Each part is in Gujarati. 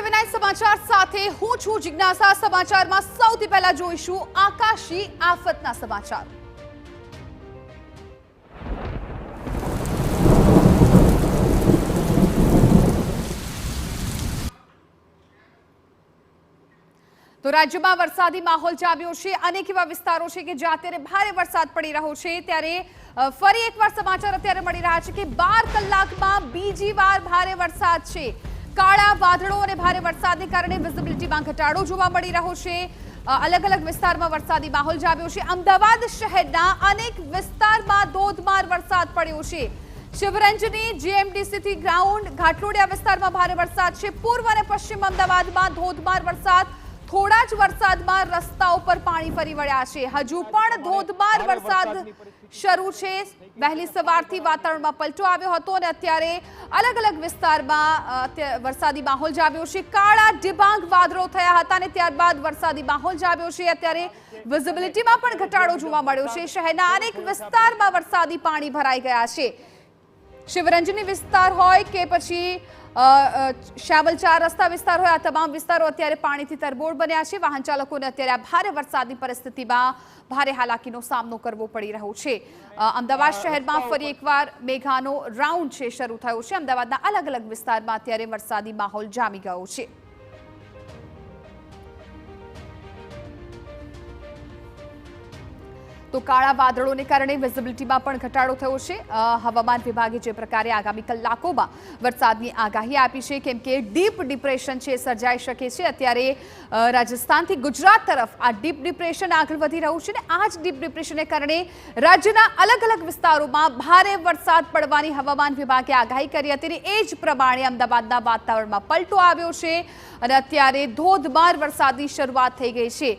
વિનાય સમાચાર સાથે હું છું જિજ્ઞાસા। સમાચારમાં સૌથી પહેલા જોઈશું આકાશી આફતના સમાચાર। તો રાજ્યમાં વરસાદી માહોલ જામ્યો છે। અનેક એવા વિસ્તારો છે કે જ્યાં અત્યારે ભારે વરસાદ પડી રહ્યો છે। ત્યારે ફરી એકવાર સમાચાર અત્યારે મળી રહ્યા છે કે 12 કલાકમાં બીજી વાર ભારે વરસાદ છે। કાળા વાદળો અને ભારે વરસાદને કારણે વિઝિબિલિટીમાં ઘટાડો જોવા મળી રહ્યો છે। અલગ અલગ વિસ્તારમાં વરસાદી માહોલ જામ્યો છે। અમદાવાદ શહેરના અનેક વિસ્તારમાં ધોધમાર વરસાદ પડ્યો છે। શિવરંજની જીએમડીસી ગ્રાઉન્ડ ઘાટલોડિયા વિસ્તારમાં ભારે વરસાદ છે। પૂર્વ અને પશ્ચિમ અમદાવાદમાં ધોધમાર વરસાદ। થોડા જ વરસાદમાં રસ્તાઓ પર પાણી ફરી વળ્યા છે। હજુ પણ ધોધમાર વરસાદ શરૂ છે। વહેલી સવારથી વાતાવરણમાં પલટો આવ્યો હતો અને અત્યારે અલગ અલગ વિસ્તારમાં વરસાદી માહોલ જામ્યો છે। કાળા ડિબાંગ વાદળો થયા હતા અને ત્યારબાદ વરસાદી માહોલ જામ્યો છે। અત્યારે વિઝિબિલિટીમાં પણ ઘટાડો જોવા મળ્યો છે। શહેરના અનેક વિસ્તારમાં વરસાદી પાણી ભરાઈ ગયા છે। શિવરંજની વિસ્તાર હોય કે પછી શામલ 4 રસ્તા વિસ્તાર હોય, આ તમામ વિસ્તારો અત્યારે પાણીથી તરબોળ બન્યા છે। વાહન ચાલકોને અત્યારે આ ભારે વરસાદની પરિસ્થિતિમાં ભારે હાલાકીનો સામનો કરવો પડી રહ્યો છે। અમદાવાદ શહેરમાં ફરી એકવાર મેઘાનો રાઉન્ડ છે શરૂ થયો છે। અમદાવાદના અલગ અલગ વિસ્તારમાં અત્યારે વરસાદી માહોલ જામી ગયો છે। તો કાળા વાદળોને કારણે વિઝિબિલિટીમાં પણ ઘટાડો થયો છે। હવામાન વિભાગે જે પ્રકારે આગામી કલાકોમાં વરસાદની આગાહી આપી છે, કેમ કે ડીપ ડિપ્રેશન છે સર્જાઈ શકે છે। અત્યારે રાજસ્થાનથી ગુજરાત તરફ આ ડીપ ડિપ્રેશન આગળ વધી રહ્યું છે અને આ જ ડીપ ડિપ્રેશનને કારણે રાજ્યના અલગ અલગ વિસ્તારોમાં ભારે વરસાદ પડવાની હવામાન વિભાગે આગાહી કરી હતી। એ જ પ્રમાણે અમદાવાદના વાતાવરણમાં પલટો આવ્યો છે અને અત્યારે ધોધમાર વરસાદની શરૂઆત થઈ ગઈ છે।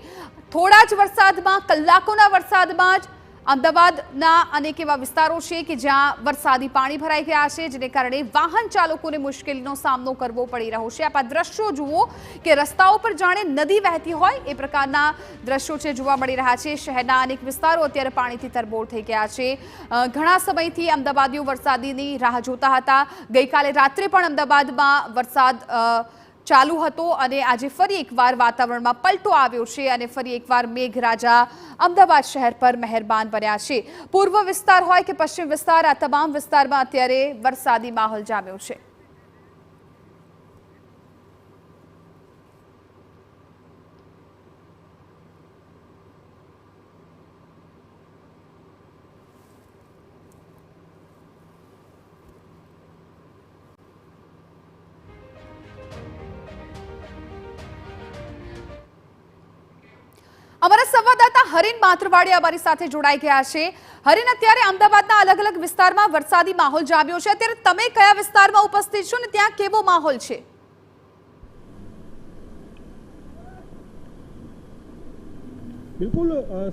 થોડા જ વરસાદમાં, કલાકોના વરસાદમાં જ અમદાવાદના અનેક એવા વિસ્તારો છે કે જ્યાં વરસાદી પાણી ભરાઈ ગયા છે, જેને કારણે વાહન ચાલકોને મુશ્કેલીનો સામનો કરવો પડી રહ્યો છે। આપ આ દ્રશ્યો જુઓ કે રસ્તાઓ પર જાણે નદી વહેતી હોય એ પ્રકારના દ્રશ્યો છે જોવા મળી રહ્યા છે। શહેરના અનેક વિસ્તારો અત્યારે પાણીથી તરબોળ થઈ ગયા છે। ઘણા સમયથી અમદાવાદીઓ વરસાદની રાહ જોતા હતા। ગઈકાલે રાત્રે પણ અમદાવાદમાં વરસાદ ચાલુ હતો અને આજે ફરી એકવાર વાતાવરણમાં પલટો આવ્યો છે અને ફરી એકવાર મેઘરાજા અમદાવાદ શહેર પર મહેરબાન બન્યા છે। પૂર્વ વિસ્તાર હોય કે પશ્ચિમ વિસ્તાર, આ તમામ વિસ્તારમાં અત્યારે વરસાદી માહોલ જામ્યો છે। અમારા સંવાદદાતા હરીન માતરવાડી અમારી સાથે જોડાઈ ગયા છે। હરીન, અત્યારે અમદાવાદના અલગ અલગ વિસ્તારમાં વરસાદી માહોલ જામ્યો છે। અત્યારે તમે કયા વિસ્તારમાં ઉપસ્થિત છો ને ત્યાં કેવો માહોલ છે? બિલકુલ,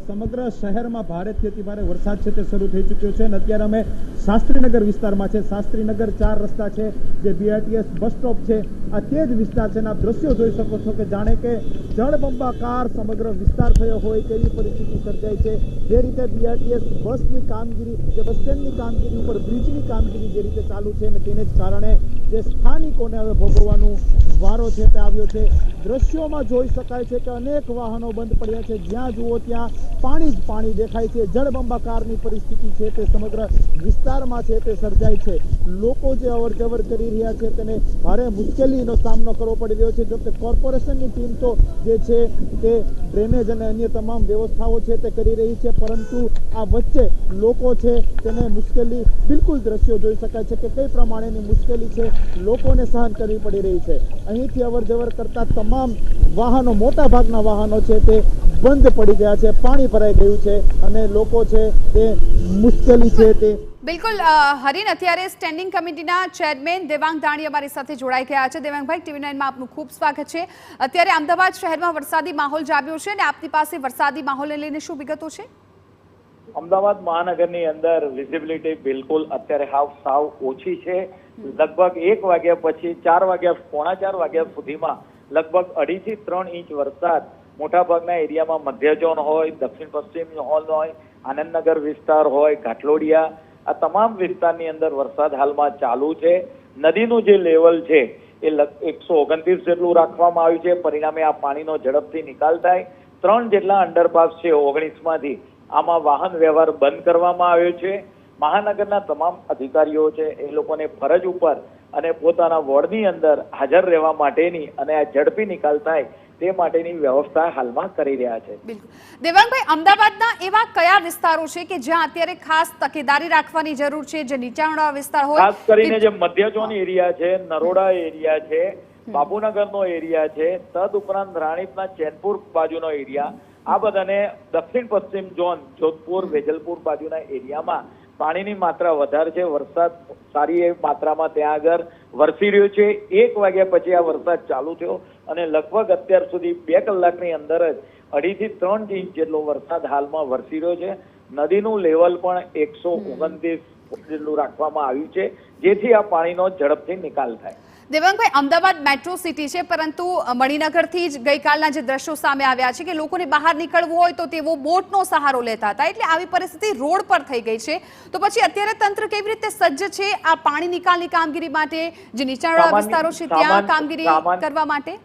સમગ્ર શહેરમાં ભારેથી અતિભારે વરસાદ છે તે શરૂ થઈ ચૂક્યો છે અને અત્યારે અમે શાસ્ત્રીનગર વિસ્તારમાં છે। શાસ્ત્રીનગર 4 રસ્તા છે, જે બીઆરટીએસ બસ સ્ટોપ છે, આ તે જ વિસ્તાર છે અને આપ દ્રશ્યો જોઈ શકો છો કે જાણે કે જળબંબાકાર સમગ્ર વિસ્તાર થયો હોય તેવી પરિસ્થિતિ સર્જાઈ છે। જે રીતે બીઆરટીએસ બસની કામગીરી, જે બસ સ્ટેન્ડની કામગીરી ઉપર બ્રિજની કામગીરી જે રીતે ચાલુ છે અને તેને જ કારણે જે સ્થાનિકોને હવે ભોગવવાનો વારો છે તે આવ્યો છે। દ્રશ્યોમાં જોઈ શકાય છે કે અનેક વાહનો બંધ પડ્યા છે। જ્યાં જુઓ ત્યાં પાણી જ પાણી દેખાય છે। જળબંબાકારની પરિસ્થિતિ છે તે સમગ્ર વિસ્તારમાં છે તે સર્જાય છે। લોકો જે અવર જવર કરી રહ્યા છે તેને ભારે મુશ્કેલીનો સામનો કરવો પડી રહ્યો છે। જો કે કોર્પોરેશનની ટીમ તો જે છે તે ડ્રેનેજ અને અન્ય તમામ વ્યવસ્થાઓ છે તે કરી રહી છે, પરંતુ આ વચ્ચે લોકો છે તેને મુશ્કેલી, બિલકુલ દ્રશ્યો જોઈ શકાય છે કે કઈ પ્રમાણેની મુશ્કેલી છે લોકોને સહન કરવી પડી રહી છે। અહીંથી અવર જવર કરતા તમામ વાહનો, મોટા ભાગના વાહનો છે તે બંધ પડી ગયા છે, પાણી ભરાઈ ગયું છે અને લોકો છે તે મુશ્કેલી છે તે બિલકુલ હરીન, અત્યારે સ્ટેન્ડિંગ કમિટીના ચેરમેન દેવાંગ દાણી અમારી સાથે જોડાઈ ગયા છે। દેવાંગભાઈ, TV9 માં આપનું ખૂબ સ્વાગત છે। અત્યારે અમદાવાદ શહેરમાં વરસાદી માહોલ જામ્યો છે અને આપની પાસે વરસાદી માહોલને લઈને શું વિગતો છે? અમદાવાદ મહાનગરની અંદર વિઝિબિલિટી બિલકુલ અત્યારે સાવ ઓછી છે। લગભગ 1 વાગ્યા પછી 4 વાગ્યા, પોણા 4 વાગ્યા સુધીમાં લગભગ 2.5 થી 3 ઇંચ વરસાદ મોટાભાગના એરિયામાં મધ્ય ઝોન હોય, દક્ષિણ પશ્ચિમ ઝોન હોય, આનંદનગર વિસ્તાર હોય, ઘાટલોડિયા, આ તમામ વિસ્તારની અંદર વરસાદ હાલમાં ચાલુ છે। નદીનું જે લેવલ છે એ 129 જેટલું રાખવામાં આવ્યું છે. પરિણામે આ પાણીનો ઝડપથી નિકાલ થાય. 3 જેટલા અંડરપાસ છે 19 માંથી આમાં વાહન વ્યવહાર બંધ કરવામાં આવ્યો છે. મહાનગરના તમામ અધિકારીઓ છે એ લોકોને ફરજ ઉપર અને પોતાના વોર્ડની અંદર હાજર રહેવા માટેની અને આ ઝડપી નિકાલ થાય તે માટેની વ્યવસ્થા હાલમાં કરી રહ્યા છે. બિલકુલ. દેવાંગભાઈ, અમદાવાદના એવા કયા વિસ્તારો છે કે જ્યાં અત્યારે ખાસ તકેદારી રાખવાની જરૂર છે, જે નીચાણવાળા વિસ્તાર હોય? ખાસ કરીને જે મધ્ય ઝોન એરિયા છે, નરોડા એરિયા છે, બાપુનગરનો એરિયા છે, તદ ઉપરાંત રાણીપના ચેનપુર બાજુનો એરિયા, આ બધાને દક્ષિણ પશ્ચિમ ઝોન જોધપુર વેજલપુર બાજુના એરિયામાં પાણીની માત્રા વધારે છે. વરસાદ સારી એવી માત્રામાં ત્યાં આગળ વરસી રહ્યો છે. 1 વાગ્યા પછી આ વરસાદ ચાલુ થયો અને લગભગ અત્યાર સુધી 2 કલાકની અંદર જ 2.5 થી 3 ઇંચ જેટલો વરસાદ હાલમાં વરસી રહ્યો છે. નદીનું લેવલ પણ 129 જેટલું રાખવામાં આવ્યું છે, જેથી આ પાણીનો ઝડપથી નિકાલ થાય. દેવાંગભાઈ, અમદાવાદ મેટ્રો સિટી છે, પરંતુ મણિનગરથી જ ગઈકાલના જે દ્રશ્યો સામે આવ્યા છે કે લોકોને બહાર નીકળવું હોય તો તેઓ બોટનો સહારો લેતા હતા, એટલે આવી પરિસ્થિતિ રોડ પર થઈ ગઈ છે. તો પછી અત્યારે તંત્ર કેવી રીતે સજ્જ છે આ પાણી નિકાલની કામગીરી માટે, જે નીચાણવાળા વિસ્તારો છે ત્યાં કામગીરી કરવા માટે?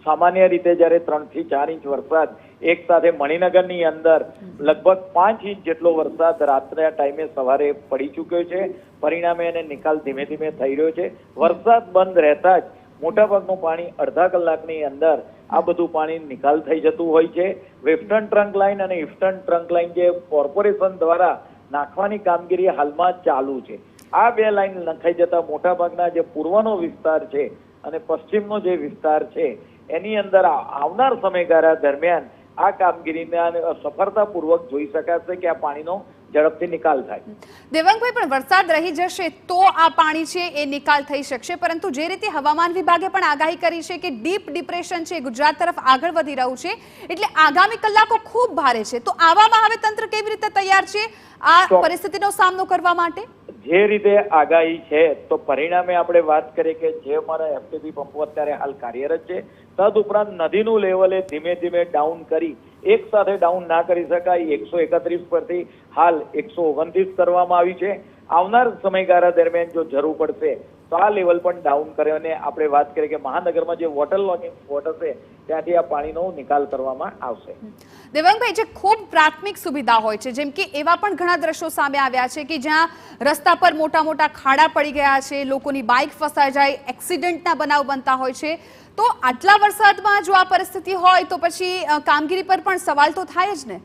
સામાન્ય રીતે જ્યારે 3 થી 4 ઇંચ વરસાદ એક સાથે મણિનગરની અંદર લગભગ 5 ઇંચ જેટલો વરસાદ રાત્રે ટાઈમે સવારે પડી ચૂક્યો છે. પરિણામે એને નિકાલ ધીમે ધીમે થઈ રહ્યો છે. વરસાદ બંધ રહેતા જ મોટાભાગનું પાણી અડધા કલાકની અંદર આ બધું પાણી નિકાલ થઈ જતું હોય છે. વેસ્ટર્ન ટ્રંક લાઇન અને ઈસ્ટર્ન ટ્રંક લાઇન જે કોર્પોરેશન દ્વારા નાખવાની કામગીરી હાલમાં ચાલુ છે. આ 2 લાઇન નખાઈ જતા મોટાભાગના જે પૂર્વનો વિસ્તાર છે અને પશ્ચિમનો જે વિસ્તાર છે એની અંદર આવનાર સમયગાળા દરમિયાન આ કામગીરીને સફળતાપૂર્વક જોઈ શકાશે કે આ પાણીનો ઝડપથી નિકાલ થાય. દેવાંગભાઈ, પણ વરસાદ રહી જશે તો આ પાણી છે એ નિકાલ થઈ શકશે, પરંતુ જે રીતે હવામાન વિભાગે પણ આગાહી કરી છે કે ડીપ ડિપ્રેશન છે ગુજરાત તરફ આગળ વધી રહ્યું છે, એટલે આગામી કલાકો ખૂબ ભારે છે. તો આવામાં હવે તંત્ર કેવી રીતે તૈયાર છે આ પરિસ્થિતિનો સામનો કરવા માટે? જે રીતે આગાહી છે તો પરિણામે આપણે વાત કરીએ કે જે અમારા એફટીપી પંપો અત્યારે હાલ કાર્યરત છે, તદ ઉપરાંત નદીનું લેવલે ધીમે ધીમે ડાઉન કરી એક સાથે ડાઉન ના કરી શકાય. 131 પરથી હાલ 129 કરવામાં આવી છે. આવનાર સમયગાળા દરમિયાન જો જરૂર પડશે તો આ લેવલ પણ ડાઉન કરે અને આપણે વાત કરીએ કે મહાનગરમાં જે વોટર લોગિંગ સ્પોટ હશે ત્યાંથી આ પાણીનો નિકાલ કરવામાં આવશે. દેવાંગભાઈ, જે ખૂબ પ્રાથમિક સુવિધા હોય છે, જેમ કે એવા પણ ઘણા દ્રશ્યો સામે આવ્યા છે કે જ્યાં રસ્તા પર મોટા મોટા ખાડા પડી ગયા છે, લોકોની બાઇક ફસાઈ જાય, એક્સિડન્ટના બનાવ બનતા હોય છે. તો આટલા વરસાદમાં જો આ પરિસ્થિતિ હોય તો પછી કામગીરી પર પણ સવાલ તો થાય જ ને?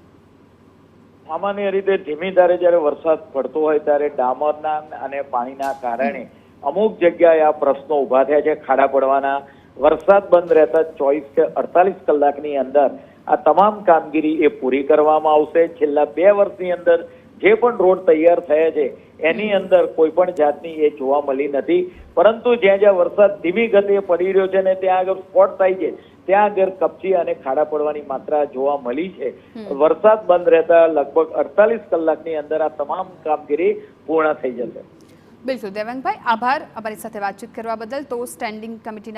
સામાન્ય રીતે ધીમી ધારે જ્યારે વરસાદ પડતો હોય ત્યારે ડામરના અને પાણીના કારણે અમુક જગ્યાએ આ પ્રશ્નો ઉભા થયા છે ખાડા પડવાના. વરસાદ બંધ રહેતા 24 કે 48 કલાકની અંદર આ તમામ કામગીરી એ પૂરી કરવામાં આવશે. છેલ્લા 2 વર્ષની અંદર જે પણ રોડ તૈયાર થયા છે એની અંદર કોઈ પણ જાતની એ જોવા મળી નથી, પરંતુ જ્યાં જ્યાં વરસાદ ધીમી ગતિએ પડી રહ્યો છે ને ત્યાં આગળ સ્પોટ થાય છે ત્યાં આગળ કપચી અને ખાડા પડવાની માત્રા જોવા મળી છે. વરસાદ બંધ રહેતા લગભગ 48 કલાકની અંદર આ તમામ કામગીરી પૂર્ણ થઈ જશે. બિલકુલ દેવાંગભાઈ, આભાર અમારી સાથે વાતચીત કરવા બદલ. તો સ્ટેન્ડિંગ કમિટીના